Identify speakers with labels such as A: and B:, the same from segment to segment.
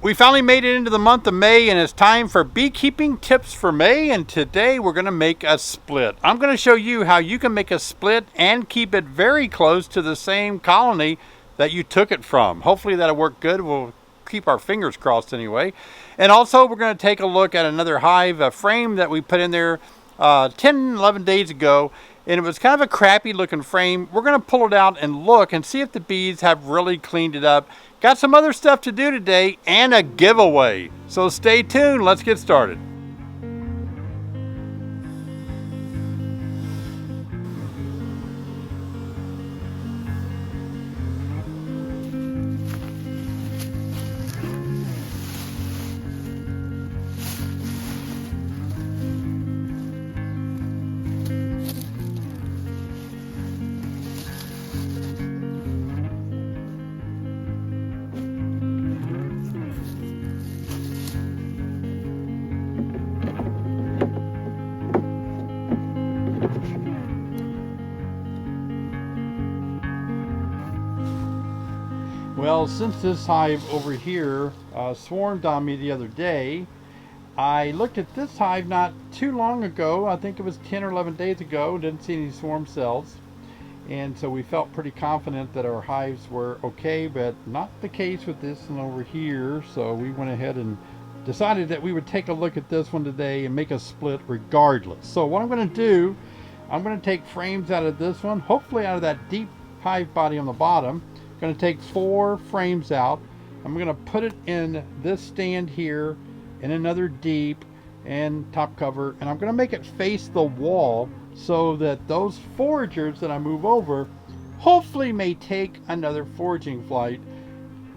A: We finally made it into the month of May, and it's time for beekeeping tips for May. And today we're going to make a split. I'm going to show you how you can make a split and keep it very close to the same colony that you took it from. Hopefully that'll work good. We'll keep our fingers crossed anyway. And also we're going to take a look at another hive, a frame that we put in there 10, 11 days ago. And it was kind of a crappy looking frame. We're going to pull it out and look and see if the bees have really cleaned it up. Got some other stuff to do today and a giveaway. So stay tuned. Let's get started. Well, since this hive over here swarmed on me the other day, I looked at this hive not too long ago. I think it was 10 or 11 days ago. Didn't see any swarm cells. And so we felt pretty confident that our hives were okay, but not the case with this one over here. So we went ahead and decided that we would take a look at this one today and make a split regardless. So what I'm going to do, I'm going to take frames out of this one, hopefully out of that deep hive body on the bottom. Going to take 4 frames out. I'm going to put it in this stand here, in another deep and top cover, and I'm going to make it face the wall so that those foragers that I move over hopefully may take another foraging flight.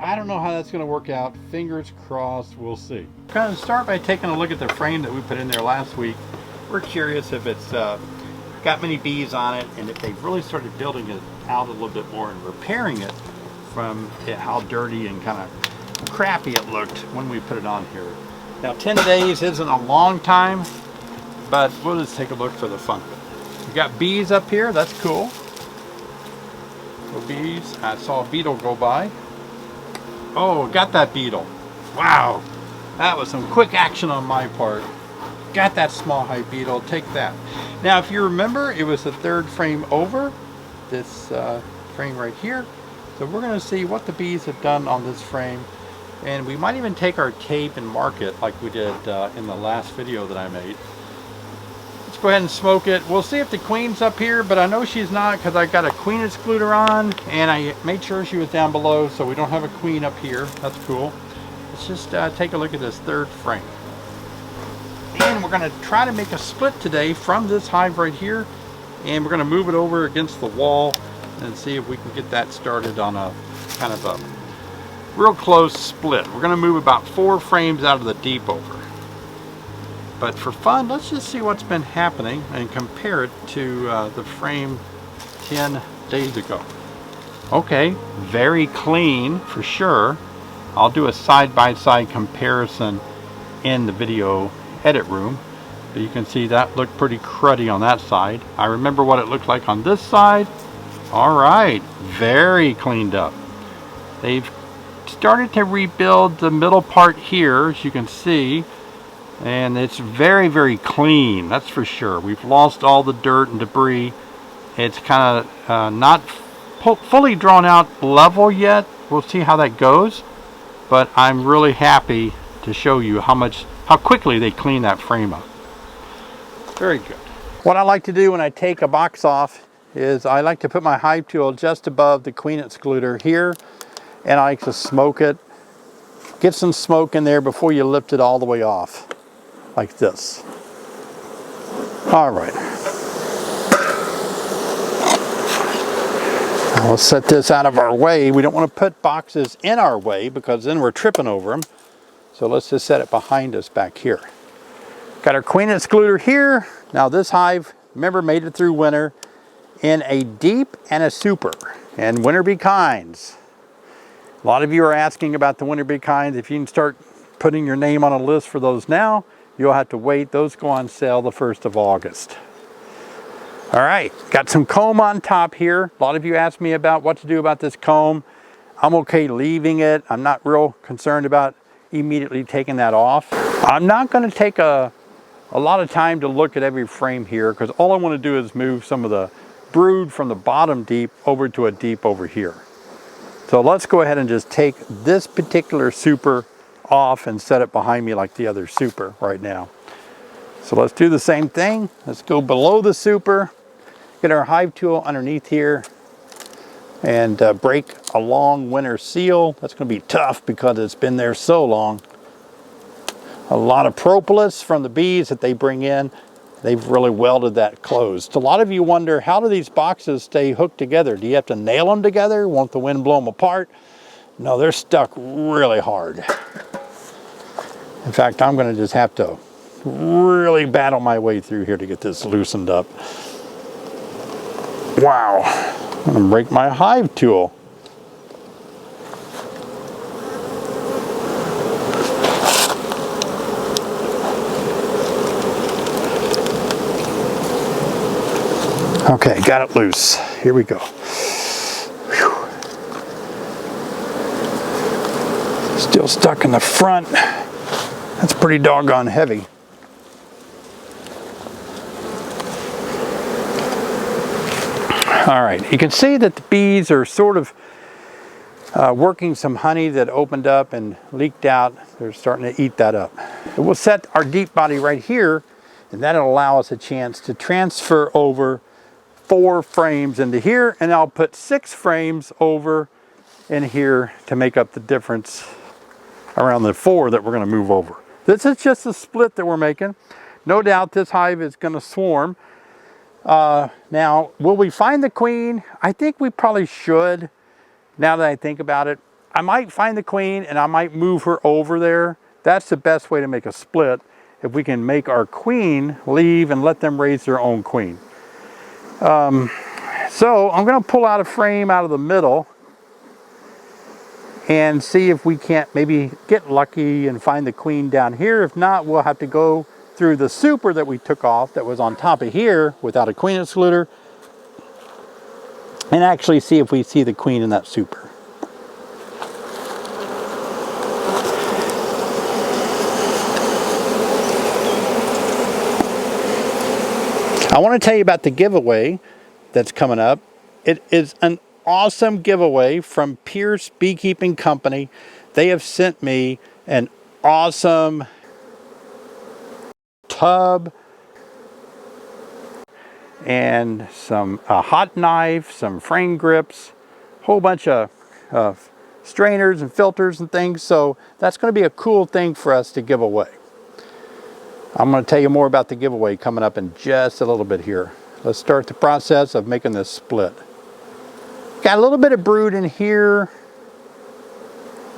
A: I don't know how that's going to work out. Fingers crossed, we'll see. I'm going to start by taking a look at the frame that we put in there last week. We're curious if it's got many bees on it and if they've really started building it out a little bit more and repairing it from how dirty and kind of crappy it looked when we put it on here. Now 10 days isn't a long time, but we'll just take a look for the fun of it. We got bees up here, that's cool. So bees, I saw a beetle go by. Oh, got that beetle. Wow, that was some quick action on my part. Got that small hive beetle, take that. Now if you remember, it was the 3rd frame over, this frame right here. So we're going to see what the bees have done on this frame, and we might even take our tape and mark it like we did in the last video that I made. Let's go ahead and smoke it. We'll see if the queen's up here, but I know she's not because I got a queen excluder on and I made sure she was down below, so we don't have a queen up here. That's cool. Let's just take a look at this 3rd frame. And we're going to try to make a split today from this hive right here, and we're going to move it over against the wall and see if we can get that started on a kind of a real close split. We're going to move about 4 frames out of the deep over. But for fun, let's just see what's been happening and compare it to the frame 10 days ago. Okay, very clean for sure. I'll do a side-by-side comparison in the video edit room. But you can see that looked pretty cruddy on that side. I remember what it looked like on this side. All right, very cleaned up. They've started to rebuild the middle part here, as you can see, and it's very, very clean, that's for sure. We've lost all the dirt and debris. It's kind of not fully drawn out level yet. We'll see how that goes, but I'm really happy to show you how quickly they clean that frame up. Very good. What I like to do when I take a box off is I like to put my hive tool just above the queen excluder here, and I like to smoke it. Get some smoke in there before you lift it all the way off, like this. All right. Now let's set this out of our way. We don't want to put boxes in our way because then we're tripping over them. So let's just set it behind us back here. Got our queen excluder here. Now this hive, remember, made it through winter in a deep and a super, and winter bee kinds. A lot of you are asking about the winter bee kinds. If you can start putting your name on a list for those now, you'll have to wait. Those go on sale the 1st of August. All right, got some comb on top here. A lot of you asked me about what to do about this comb. I'm okay leaving it. I'm not real concerned about immediately taking that off. I'm not going to take a lot of time to look at every frame here, because all I want to do is move some of the brood from the bottom deep over to a deep over here. So let's go ahead and just take this particular super off and set it behind me like the other super right now. So let's do the same thing. Let's go below the super, get our hive tool underneath here, and break a long winter seal. That's going to be tough because it's been there so long. A lot of propolis from the bees that they bring in, they've really welded that closed. A lot of you wonder, how do these boxes stay hooked together? Do you have to nail them together? Won't the wind blow them apart? No, they're stuck really hard. In fact, I'm going to just have to really battle my way through here to get this loosened up. Wow, I'm going to break my hive tool. Okay, got it loose. Here we go. Whew. Still stuck in the front. That's pretty doggone heavy. All right, you can see that the bees are sort of working some honey that opened up and leaked out. They're starting to eat that up. We'll set our deep body right here, and that'll allow us a chance to transfer over 4 frames into here, and I'll put 6 frames over in here to make up the difference around the 4 that we're going to move over. This is just a split that we're making. No doubt this hive is going to swarm. Now, will we find the queen? I think we probably should, now that I think about it. I might find the queen and I might move her over there. That's the best way to make a split, if we can make our queen leave and let them raise their own queen. So I'm going to pull out a frame out of the middle and see if we can't maybe get lucky and find the queen down here. If not, we'll have to go through the super that we took off that was on top of here without a queen excluder and actually see if we see the queen in that super. I want to tell you about the giveaway that's coming up. It is an awesome giveaway from Pierce Beekeeping Company. They have sent me an awesome tub and some hot knife, some frame grips, whole bunch of strainers and filters and things. So that's going to be a cool thing for us to give away. I'm going to tell you more about the giveaway coming up in just a little bit here. Let's start the process of making this split. Got a little bit of brood in here.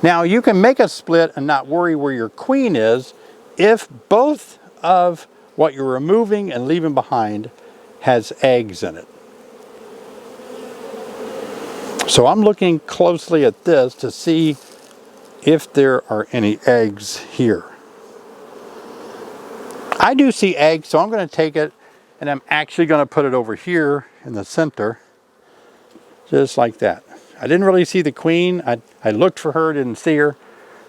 A: Now you can make a split and not worry where your queen is if both of what you're removing and leaving behind has eggs in it. So I'm looking closely at this to see if there are any eggs here. I do see eggs, so I'm going to take it and I'm actually going to put it over here in the center, just like that. I didn't really see the queen. I looked for her, didn't see her.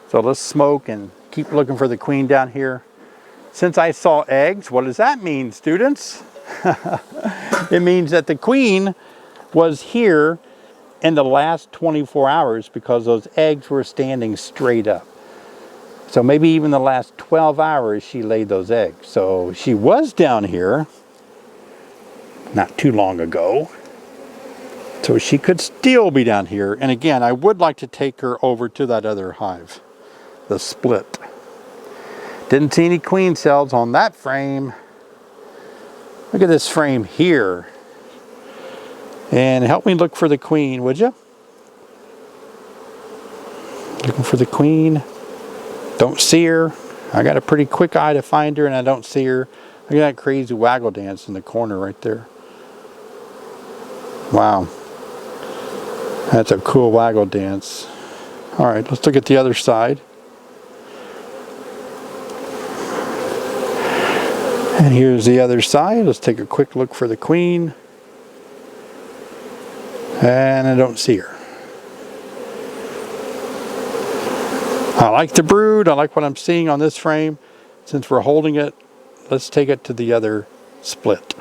A: So let's smoke and keep looking for the queen down here. Since I saw eggs, what does that mean, students? It means that the queen was here in the last 24 hours because those eggs were standing straight up. So maybe even the last 12 hours she laid those eggs. So she was down here not too long ago. So she could still be down here. And again, I would like to take her over to that other hive, the split. Didn't see any queen cells on that frame. Look at this frame here. And help me look for the queen, would you? Looking for the queen. Don't see her. I got a pretty quick eye to find her and I don't see her. Look at that crazy waggle dance in the corner right there. Wow. That's a cool waggle dance. All right, let's look at the other side. And here's the other side. Let's take a quick look for the queen. And I don't see her. I like the brood. I like what I'm seeing on this frame. Since we're holding it, let's take it to the other split.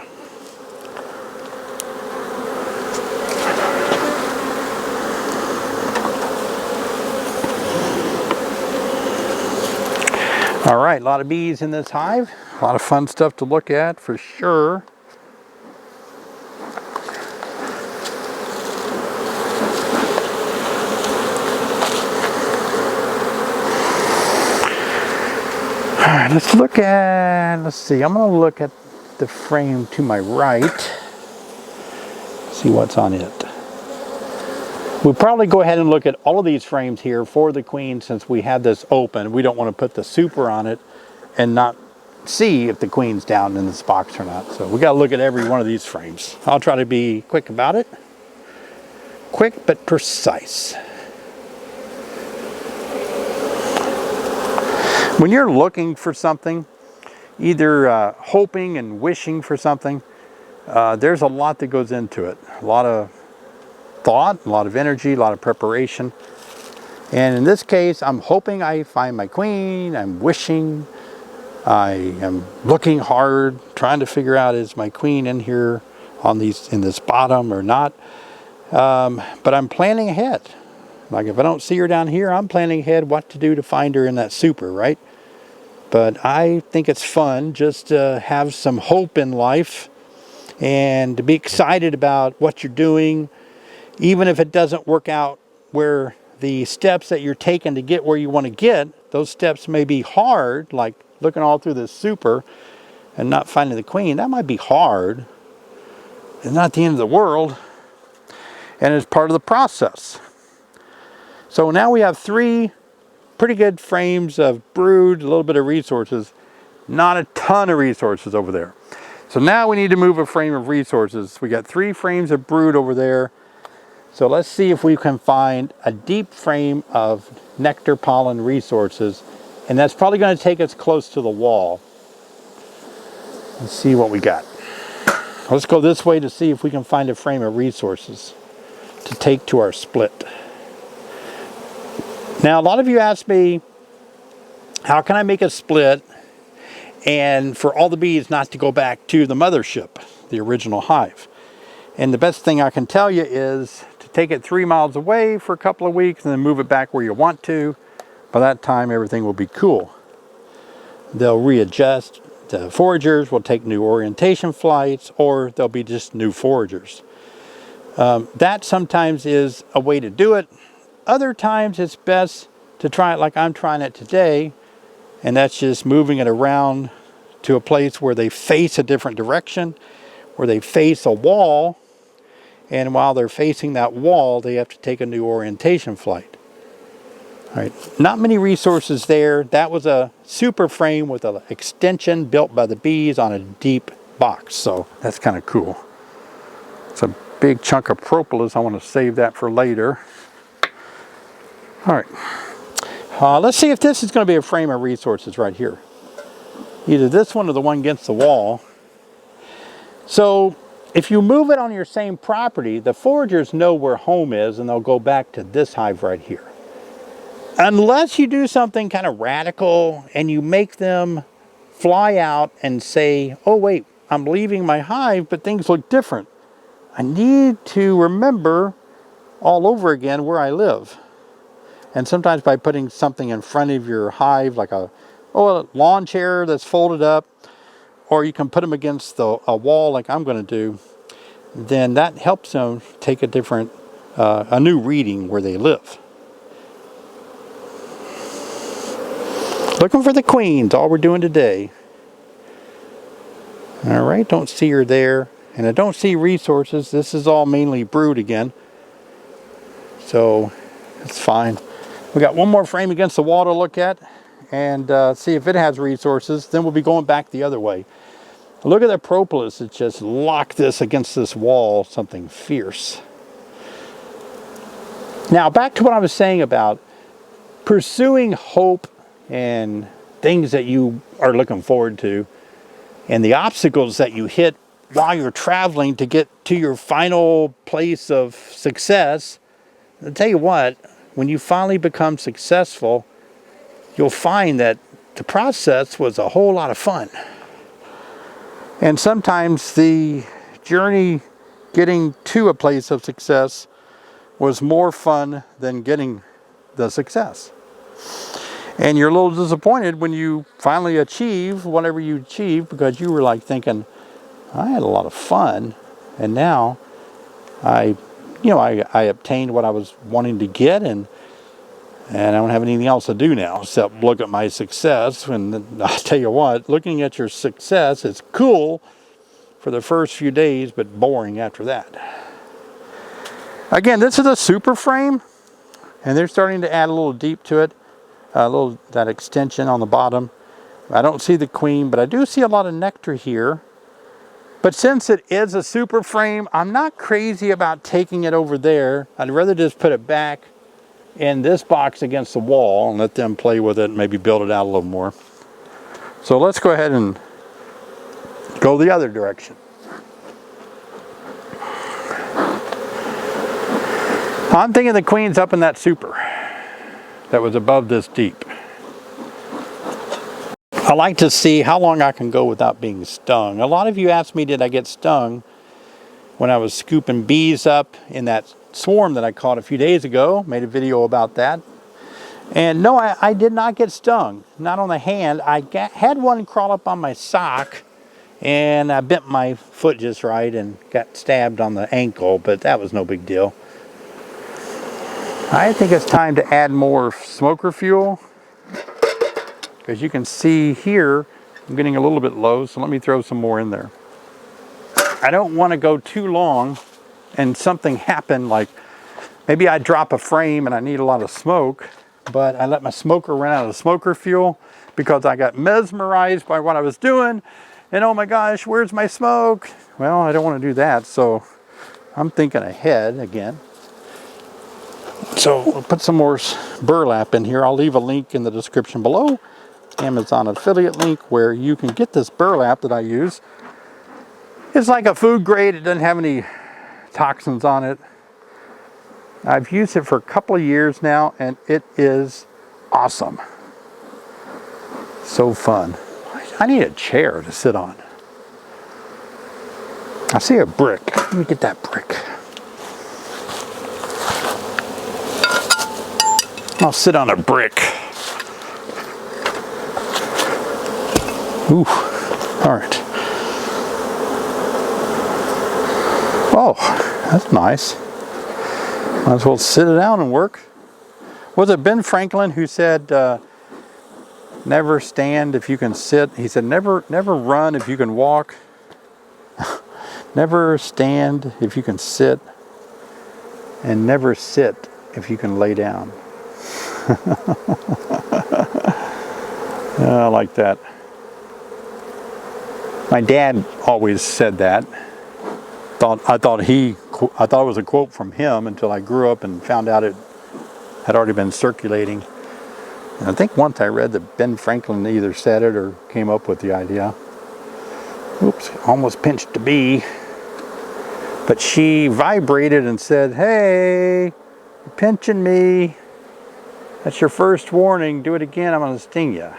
A: All right, a lot of bees in this hive. A lot of fun stuff to look at for sure. All right, let's see, I'm gonna look at the frame to my right. See what's on it. We'll probably go ahead and look at all of these frames here for the queen since we have this open. We don't want to put the super on it and not see if the queen's down in this box or not. So we got to look at every one of these frames. I'll try to be quick about it. Quick but precise. When you're looking for something, either hoping and wishing for something, there's a lot that goes into it. A lot of thought, a lot of energy, a lot of preparation. And in this case, I'm hoping I find my queen. I'm wishing. I am looking hard, trying to figure out, is my queen in here on in this bottom or not? But I'm planning ahead. Like if I don't see her down here, I'm planning ahead what to do to find her in that super, right? But I think it's fun just to have some hope in life and to be excited about what you're doing, even if it doesn't work out where the steps that you're taking to get where you want to get, those steps may be hard, like looking all through this super and not finding the queen. That might be hard. It's not the end of the world. And it's part of the process. So now we have 3 pretty good frames of brood, a little bit of resources, not a ton of resources over there. So now we need to move a frame of resources. We got 3 frames of brood over there. So let's see if we can find a deep frame of nectar pollen resources. And that's probably going to take us close to the wall. Let's see what we got. Let's go this way to see if we can find a frame of resources to take to our split. Now, a lot of you ask me, how can I make a split and for all the bees not to go back to the mothership, the original hive? And the best thing I can tell you is to take it 3 miles away for a couple of weeks and then move it back where you want to. By that time, everything will be cool. They'll readjust. The foragers will take new orientation flights, or they'll be just new foragers. That sometimes is a way to do it. Other times it's best to try it like I'm trying it today, and that's just moving it around to a place where they face a different direction, where they face a wall, and while they're facing that wall, they have to take a new orientation flight. All right, not many resources there. That was a super frame with an extension built by the bees on a deep box, so that's kind of cool. It's a big chunk of propolis. I want to save that for later. All right, let's see if this is going to be a frame of resources right here. Either this one or the one against the wall. So if you move it on your same property, the foragers know where home is and they'll go back to this hive right here. Unless you do something kind of radical and you make them fly out and say, oh wait, I'm leaving my hive, but things look different. I need to remember all over again where I live. And sometimes by putting something in front of your hive, like a lawn chair that's folded up, or you can put them against a wall like I'm going to do, then that helps them take a new reading where they live. Looking for the queens, all we're doing today. All right, don't see her there. And I don't see resources. This is all mainly brood again. So it's fine. We got one more frame against the wall to look at and see if it has resources. Then we'll be going back the other way. Look at that propolis. It just locked this against this wall, something fierce. Now back to what I was saying about pursuing hope and things that you are looking forward to and the obstacles that you hit while you're traveling to get to your final place of success. I'll tell you what, when you finally become successful, you'll find that the process was a whole lot of fun. And sometimes the journey getting to a place of success was more fun than getting the success. And you're a little disappointed when you finally achieve whatever you achieve, because you were like thinking, I had a lot of fun, and now I obtained what I was wanting to get, and I don't have anything else to do now except look at my success. And I'll tell you what, looking at your success is cool for the first few days, but boring after that. Again, this is a super frame, and they're starting to add a little deep to it, that extension on the bottom. I don't see the queen, but I do see a lot of nectar here. But since it is a super frame, I'm not crazy about taking it over there. I'd rather just put it back in this box against the wall and let them play with it and maybe build it out a little more. So let's go ahead and go the other direction. I'm thinking the queen's up in that super that was above this deep. I like to see how long I can go without being stung. A lot of you asked me, did I get stung when I was scooping bees up in that swarm that I caught a few days ago. Made a video about that. And no, I did not get stung. Not on the hand. I had one crawl up on my sock, and I bent my foot just right and got stabbed on the ankle, but that was no big deal. I think it's time to add more smoker fuel. As you can see here, I'm getting a little bit low, so let me throw some more in there. I don't want to go too long and something happen, like maybe I drop a frame and I need a lot of smoke, but I let my smoker run out of smoker fuel because I got mesmerized by what I was doing, and oh my gosh, where's my smoke? Well, I don't want to do that, so I'm thinking ahead again. So we'll put some more burlap in here. I'll leave a link in the description below. Amazon affiliate link where you can get this burlap that I use. It's like a food grade. It doesn't have any toxins on it. I've used it for a couple of years now, and it is awesome. So fun. I need a chair to sit on. I see a brick. Let me get that brick. I'll sit on a brick. Ooh, all right. Oh, that's nice. Might as well sit it down and work. Was it Ben Franklin who said, never stand if you can sit? He said, never run if you can walk. Never stand if you can sit. And never sit if you can lay down. I like that. My dad always said that. I thought it was a quote from him until I grew up and found out it had already been circulating. And I think once I read that Ben Franklin either said it or came up with the idea. Oops, almost pinched a bee. But she vibrated and said, "Hey, you're pinching me. That's your first warning. Do it again, I'm going to sting you."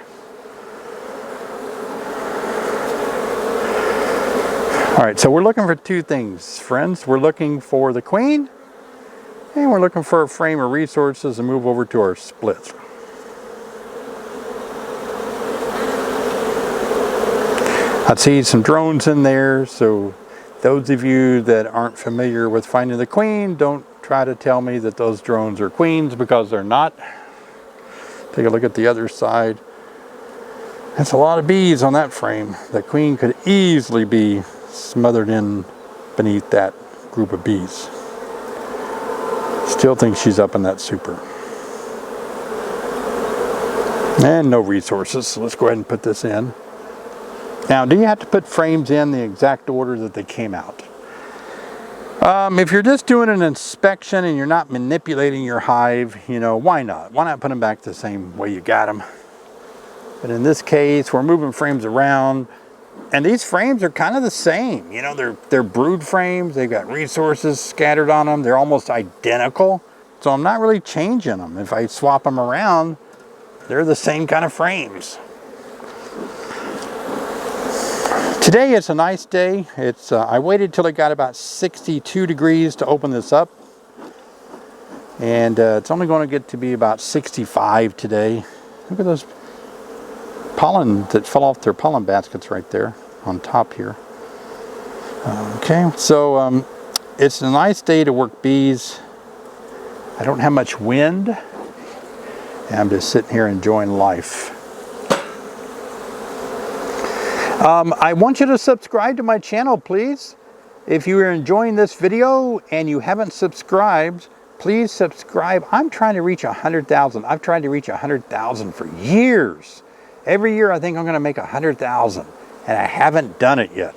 A: All right, so we're looking for two things, friends. We're looking for the queen, and we're looking for a frame of resources and move over to our splits. I see some drones in there, so those of you that aren't familiar with finding the queen, don't try to tell me that those drones are queens, because they're not. Take a look at the other side. That's a lot of bees on that frame. The queen could easily be smothered in beneath that group of bees. Still think she's up in that super. And no resources, so let's go ahead and put this in. Now, do you have to put frames in the exact order that they came out? If you're just doing an inspection and you're not manipulating your hive, why not? Why not put them back the same way you got them? But in this case, we're moving frames around, and these frames are kind of the same. They're brood frames. They've got resources scattered on them. They're almost identical. So I'm not really changing them. If I swap them around, They're the same kind of frames. Today it's a nice day. I waited till it got about 62 degrees to open this up. And it's only going to get to be about 65 today. Look at those pollen that fell off their pollen baskets right there on top here. Okay, so it's a nice day to work bees. I don't have much wind. And I'm just sitting here enjoying life. I want you to subscribe to my channel, please. If you are enjoying this video and you haven't subscribed, please subscribe. I'm trying to reach 100,000. I've tried to reach 100,000 for years. Every year I think I'm going to make 100,000, and I haven't done it yet.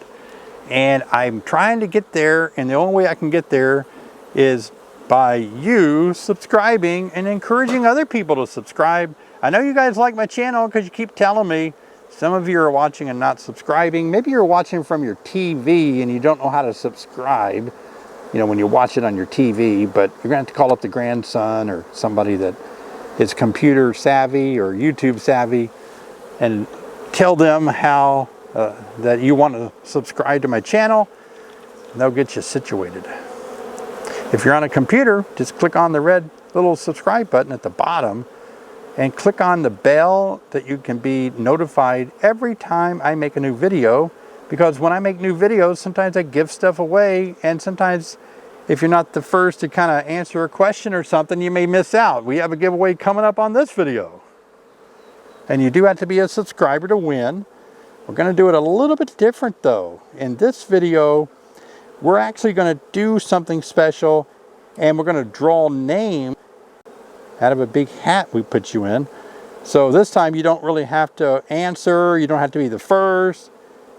A: And I'm trying to get there, and the only way I can get there is by you subscribing and encouraging other people to subscribe. I know you guys like my channel because you keep telling me. Some of you are watching and not subscribing. Maybe you're watching from your TV and you don't know how to subscribe, you know, when you watch it on your TV, but you're going to have to call up the grandson or somebody that is computer savvy or YouTube savvy and tell them how that you want to subscribe to my channel, and they'll get you situated. If you're on a computer, just click on the red little subscribe button at the bottom and click on the bell that you can be notified every time I make a new video, because when I make new videos, sometimes I give stuff away, and sometimes if you're not the first to kind of answer a question or something, you may miss out. We have a giveaway coming up on this video. And you do have to be a subscriber to win. We're going to do it a little bit different though. In this video, we're actually going to do something special, and we're going to draw names out of a big hat we put you in. So this time you don't really have to answer, you don't have to be the first.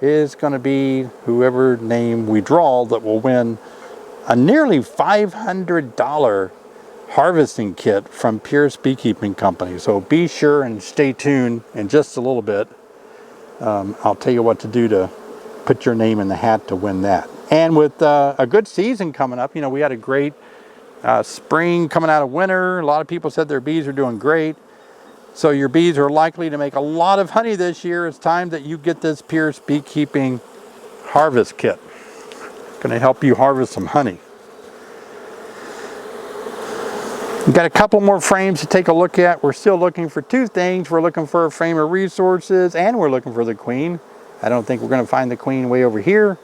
A: It's going to be whoever name we draw that will win a nearly $500 harvesting kit from Pierce Beekeeping Company. So be sure and stay tuned in just a little bit. I'll tell you what to do to put your name in the hat to win that. And with a good season coming up, you know, we had a great spring coming out of winter. A lot of people said their bees are doing great. So your bees are likely to make a lot of honey this year. It's time that you get this Pierce Beekeeping harvest kit. Going to help you harvest some honey. We've got a couple more frames to take a look at. We're still looking for two things. We're looking for a frame of resources, and we're looking for the queen. I don't think we're going to find the queen way over here.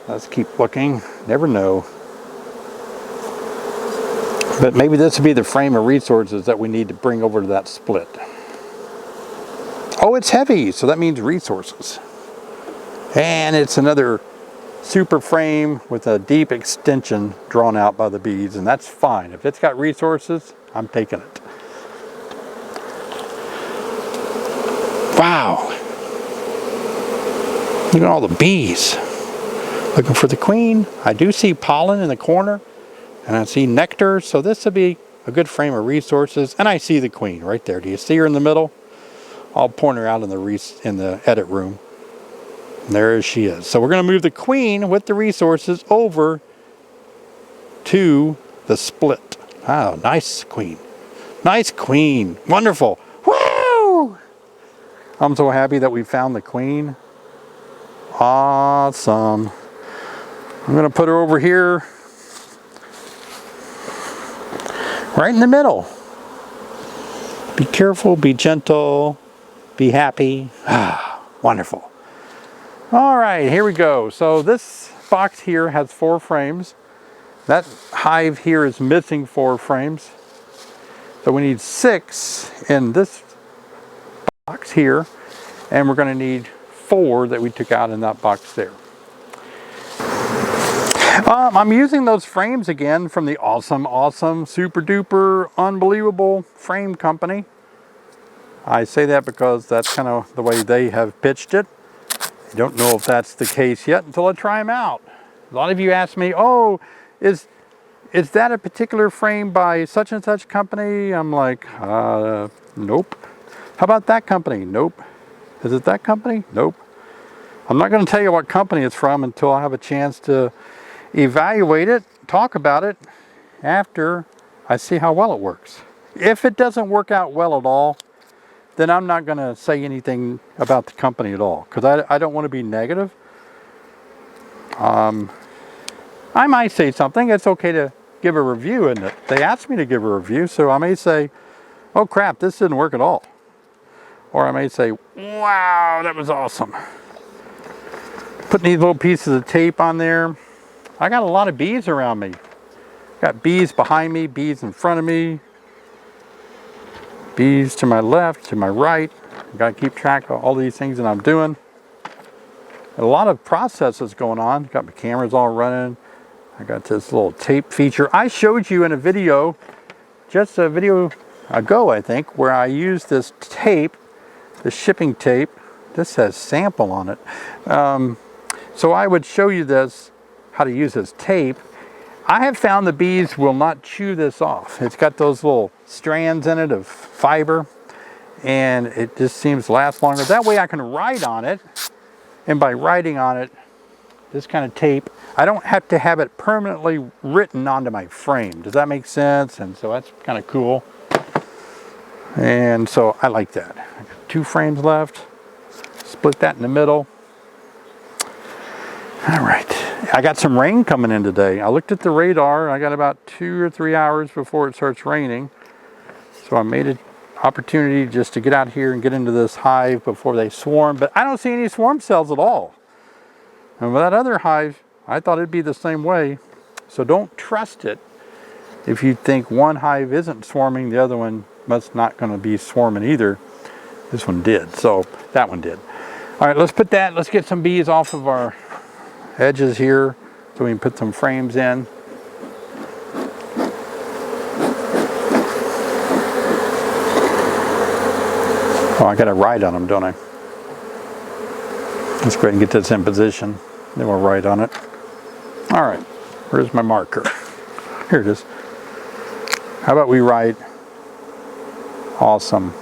A: Let's keep looking. Never know. But maybe this would be the frame of resources that we need to bring over to that split. Oh, it's heavy, so that means resources. And it's another super frame with a deep extension drawn out by the bees, and that's fine. If it's got resources, I'm taking it. Wow. Look at all the bees. Looking for the queen. I do see pollen in the corner. And I see nectar, so this would be a good frame of resources. And I see the queen right there. Do you see her in the middle? I'll point her out in the edit room. And there she is. So we're going to move the queen with the resources over to the split. Wow, nice queen. Nice queen. Wonderful. Woo! I'm so happy that we found the queen. Awesome. I'm going to put her over here. Right in the middle. Be careful, be gentle, be happy. Ah, wonderful. All right, here we go. So this box here has 4 frames. That hive here is missing 4 frames. So we need 6 in this box here, and we're going to need 4 that we took out in that box there. I'm using those frames again from the awesome, super duper, unbelievable frame company. I say that because that's kind of the way they have pitched it. I don't know if that's the case yet until I try them out. A lot of you ask me, oh, is that a particular frame by such and such company? I'm like, nope. How about that company? Nope. Is it that company? Nope. I'm not going to tell you what company it's from until I have a chance to evaluate it, talk about it after I see how well it works. If it doesn't work out well at all, then I'm not going to say anything about the company at all, because I don't want to be negative. I might say something. It's okay to give a review, and they asked me to give a review, so I may say, oh crap, this didn't work at all. Or I may say, wow, that was awesome. Putting these little pieces of tape on there. I got a lot of bees around me. Got bees behind me, bees in front of me, bees to my left, to my right. Got to keep track of all these things that I'm doing. A lot of processes going on. Got my cameras all running. I got this little tape feature. I showed you in a video, just a video ago, I think, where I used this tape, the shipping tape. This has sample on it. So I would show you this, how to use this tape. I have found the bees will not chew this off. It's got those little strands in it of fiber, and it just seems to last longer. That way I can write on it, and by writing on it, this kind of tape, I don't have to have it permanently written onto my frame. Does that make sense? And so that's kind of cool. And so I like that. I got 2 frames left. Split that in the middle. All right. I got some rain coming in today. I looked at the radar. I got about 2 or 3 hours before it starts raining. So I made an opportunity just to get out here and get into this hive before they swarm. But I don't see any swarm cells at all. And with that other hive, I thought it'd be the same way. So don't trust it. If you think one hive isn't swarming, the other one must not going to be swarming either. This one did. So that one did. All right, let's put that. Let's get some bees off of our edges here so we can put some frames in. Oh, I got to write on them, don't I? Let's go ahead and get this in position. Then we'll write on it. All right, where's my marker? Here it is. How about we write awesome.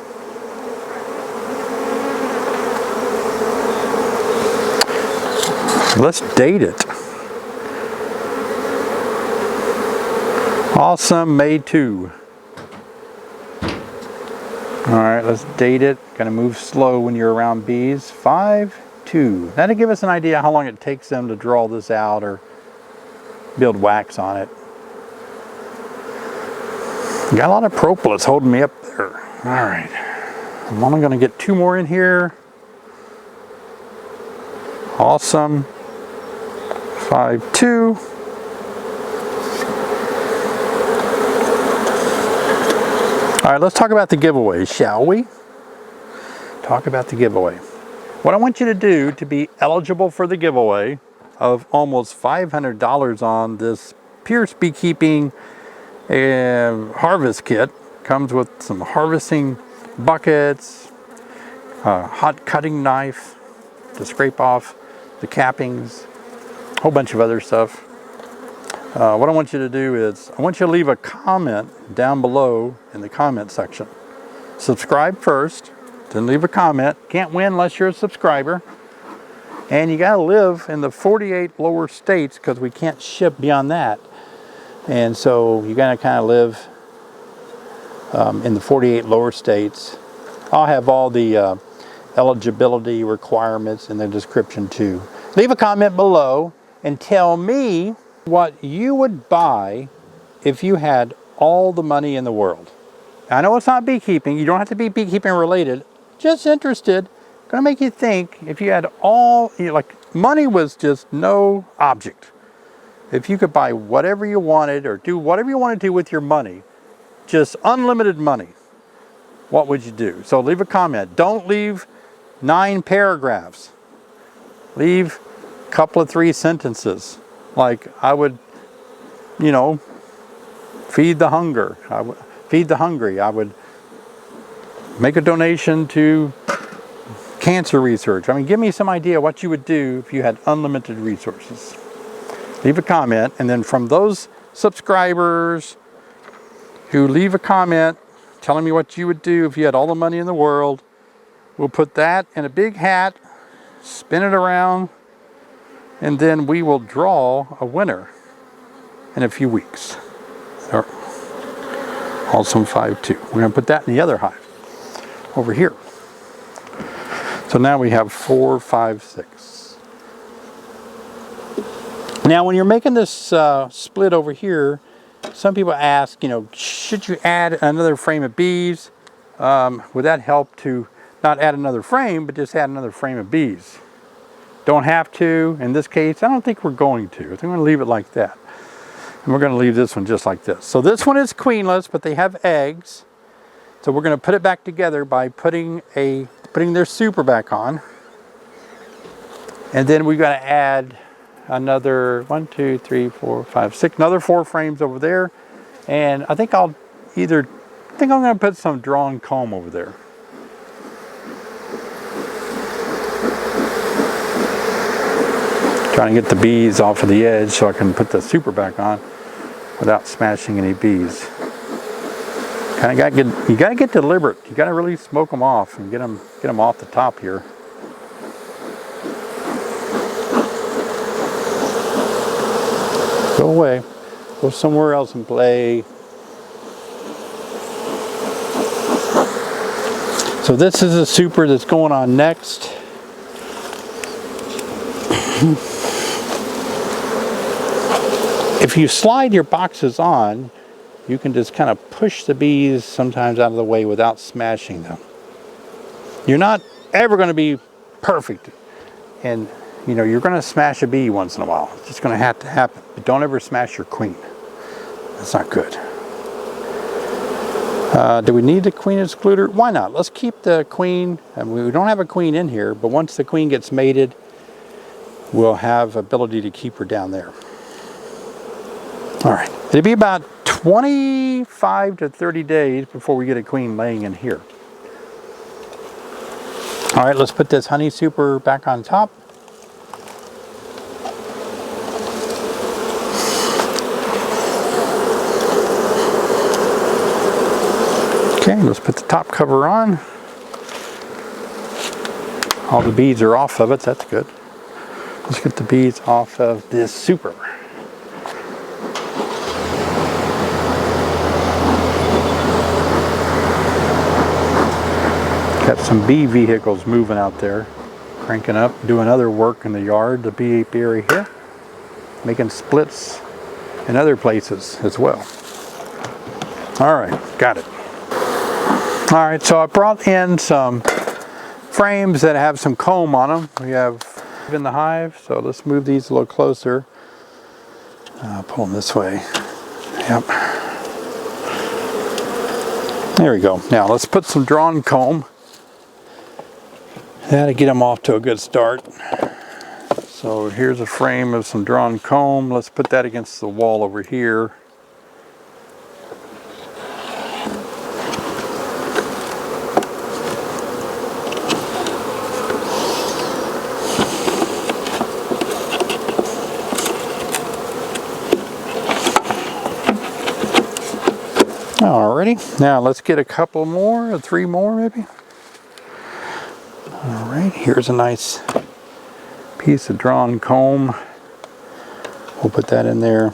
A: Let's date it. Awesome, May 2. All right, let's date it. Gotta move slow when you're around bees. 5/2. That'll give us an idea how long it takes them to draw this out or build wax on it. Got a lot of propolis holding me up there. All right, I'm only gonna get 2 more in here. Awesome. 5/2. All right, let's talk about the giveaway, shall we? Talk about the giveaway. What I want you to do to be eligible for the giveaway of almost $500 on this Pierce Beekeeping harvest kit. Comes with some harvesting buckets, a hot cutting knife to scrape off the cappings, a whole bunch of other stuff. What I want you to do is, I want you to leave a comment down below in the comment section. Subscribe first, then leave a comment. Can't win unless you're a subscriber. And you gotta live in the 48 lower states because we can't ship beyond that. And so you gotta kind of live in the 48 lower states. I'll have all the eligibility requirements in the description too. Leave a comment below and tell me what you would buy if you had all the money in the world. I know it's not beekeeping. You don't have to be beekeeping related. Just interested. Gonna make you think if you had all, like money was just no object. If you could buy whatever you wanted or do whatever you want to do with your money, just unlimited money, what would you do? So leave a comment. Don't leave 9 paragraphs. Leave a couple of 3 sentences. Like I would, feed the hunger. I would feed the hungry. I would make a donation to cancer research. I mean, give me some idea what you would do if you had unlimited resources. Leave a comment, and then from those subscribers who leave a comment telling me what you would do if you had all the money in the world, we'll put that in a big hat, spin it around, and then we will draw a winner in a few weeks. Awesome 5/2. We're going to put that in the other hive over here. So now we have 4, 5, 6. Now when you're making this split over here, some people ask, you know, should you add another frame of bees? Would that help to not add another frame, but just add another frame of bees? Don't have to. In this case, I don't think we're going to. I think we're going to leave it like that. And we're going to leave this one just like this. So this one is queenless, but they have eggs. So we're going to put it back together by putting their super back on. And then we've got to add another 1, 2, 3, 4, 5, 6, another 4 frames over there. And I think I'm going to put some drawn comb over there. Trying to get the bees off of the edge so I can put the super back on without smashing any bees. You got to get deliberate. You got to really smoke them off and get them off the top here. Go away. Go somewhere else and play. So this is a super that's going on next. If you slide your boxes on, you can just kind of push the bees sometimes out of the way without smashing them. You're not ever going to be perfect, and you know you're going to smash a bee once in a while. It's just going to have to happen. But don't ever smash your queen. That's not good. Do we need the queen excluder? Why not? Let's keep the queen. We don't have a queen in here, but once the queen gets mated, we'll have ability to keep her down there. All right, it'll be about 25 to 30 days before we get a queen laying in here. All right, let's put this honey super back on top. Okay, let's put the top cover on. All the beads are off of it, that's good. Let's get the beads off of this super. Got some bee vehicles moving out there, cranking up, doing other work in the yard, the bee apiary here, making splits in other places as well. All right, got it. All right, so I brought in some frames that have some comb on them. We have in the hive, so let's move these a little closer. Pull them this way. Yep. There we go. Now let's put some drawn comb. That'll get them off to a good start. So here's a frame of some drawn comb. Let's put that against the wall over here. Alrighty, now let's get a couple more, 3 more maybe. All right, here's a nice piece of drawn comb. We'll put that in there.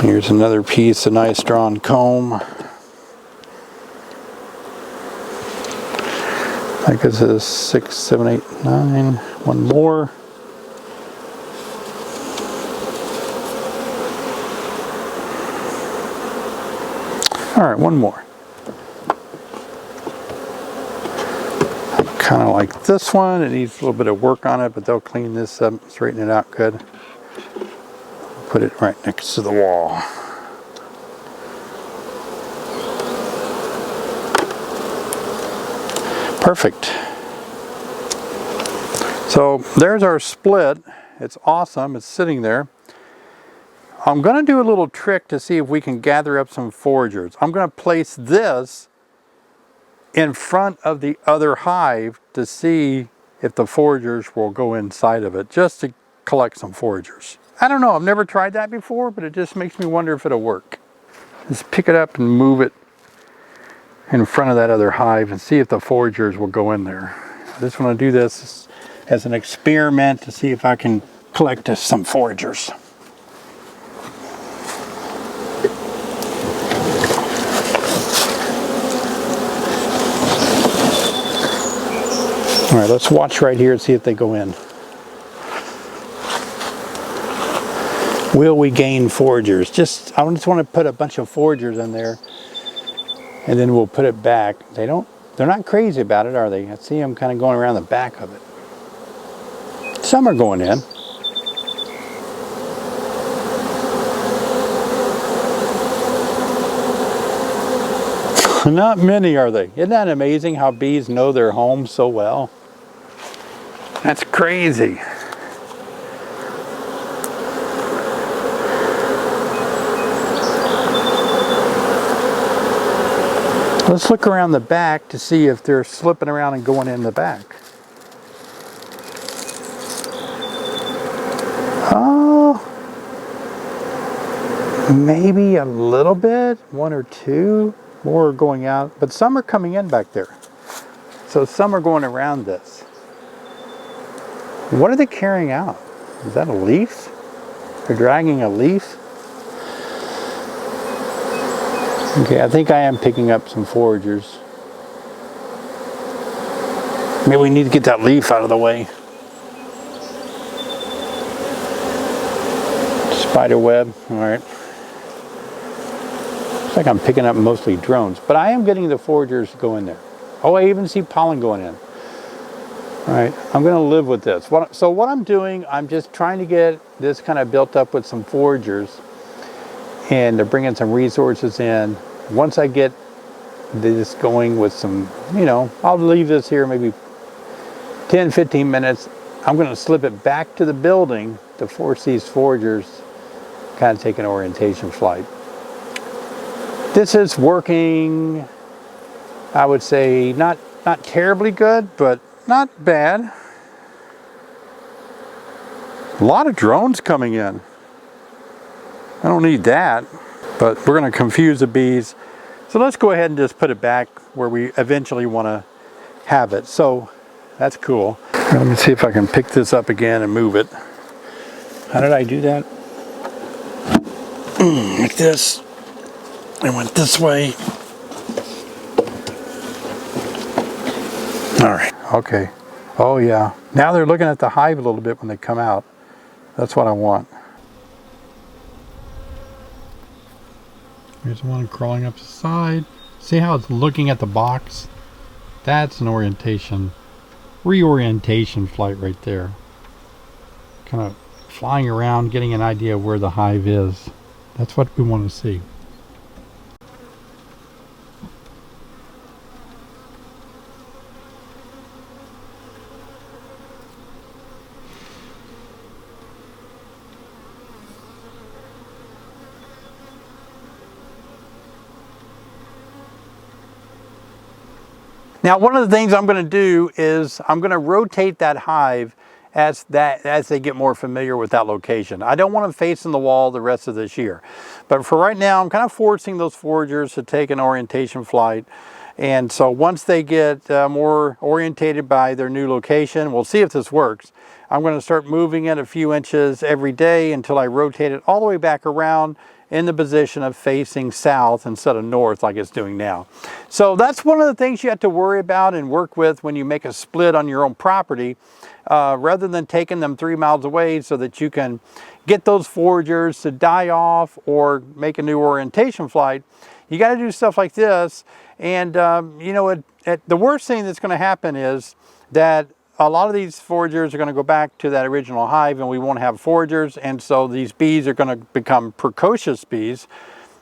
A: Here's another piece of nice drawn comb. I think this is 6, 7, 8, 9. One more. All right, one more. Kind of like this one. It needs a little bit of work on it, but they'll clean this up, straighten it out good. Put it right next to the wall. Perfect. So there's our split. It's awesome. It's sitting there. I'm going to do a little trick to see if we can gather up some foragers. I'm going to place this in front of the other hive to see if the foragers will go inside of it, just to collect some foragers. I don't know, I've never tried that before, but it just makes me wonder if it'll work. Just pick it up and move it in front of that other hive and see if the foragers will go in there. I just want to do this as an experiment to see if I can collect some foragers. All right, let's watch right here and see if they go in. Will we gain foragers? I just want to put a bunch of foragers in there, and then we'll put it back. They're not crazy about it, are they? I see them kind of going around the back of it. Some are going in. Not many, are they? Isn't that amazing how bees know their home so well? That's crazy. Let's look around the back to see if they're slipping around and going in the back. Oh, maybe a little bit, one or two more are going out, but some are coming in back there. So some are going around this. What are they carrying out? Is that a leaf? They're dragging a leaf? Okay, I think I am picking up some foragers. Maybe we need to get that leaf out of the way. Spider web, all right. Looks like I'm picking up mostly drones, but I am getting the foragers to go in there. Oh, I even see pollen going in. All right, I'm gonna live with this. So what I'm doing, I'm just trying to get this kind of built up with some foragers, and they're bringing some resources in. Once I get this going with some, I'll leave this here maybe 10, 15 minutes. I'm gonna slip it back to the building to force these foragers kind of take an orientation flight. This is working, I would say, not terribly good, but not bad. A lot of drones coming in. I don't need that, but we're going to confuse the bees. So let's go ahead and just put it back where we eventually want to have it. So that's cool. Let me see if I can pick this up again and move it. How did I do that? Like this. I went this way. All right, okay. Oh yeah, now they're looking at the hive a little bit when they come out. That's what I want. Here's one crawling up the side. See how it's looking at the box? That's an reorientation flight right there. Kind of flying around, getting an idea of where the hive is. That's what we want to see. Now, one of the things I'm going to do is I'm going to rotate that hive as they get more familiar with that location. I don't want them facing the wall the rest of this year. But for right now, I'm kind of forcing those foragers to take an orientation flight. And so once they get more orientated by their new location, we'll see if this works. I'm going to start moving it a few inches every day until I rotate it all the way back around in the position of facing south instead of north like it's doing now. So that's one of the things you have to worry about and work with when you make a split on your own property, rather than taking them 3 miles away so that you can get those foragers to die off or make a new orientation flight. You got to do stuff like this. And the worst thing that's going to happen is that a lot of these foragers are going to go back to that original hive and we won't have foragers, and so these bees are going to become precocious bees,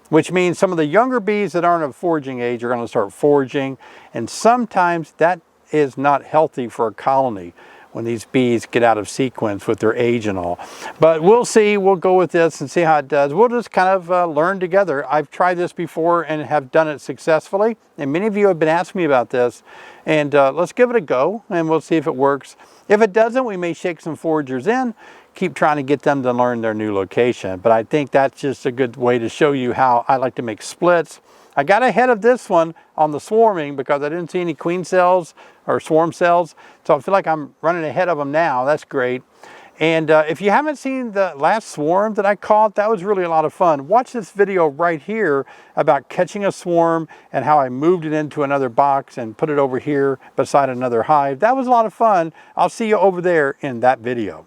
A: which means some of the younger bees that aren't of foraging age are going to start foraging, and sometimes that is not healthy for a colony when these bees get out of sequence with their age and all. But we'll see, we'll go with this and see how it does. We'll just kind of learn together. I've tried this before and have done it successfully, and many of you have been asking me about this, and let's give it a go and we'll see if it works. If it doesn't, we may shake some foragers in, keep trying to get them to learn their new location. But I think that's just a good way to show you how I like to make splits. I got ahead of this one on the swarming because I didn't see any queen cells or swarm cells. So I feel like I'm running ahead of them now. That's great. And if you haven't seen the last swarm that I caught, that was really a lot of fun. Watch this video right here about catching a swarm and how I moved it into another box and put it over here beside another hive. That was a lot of fun. I'll see you over there in that video.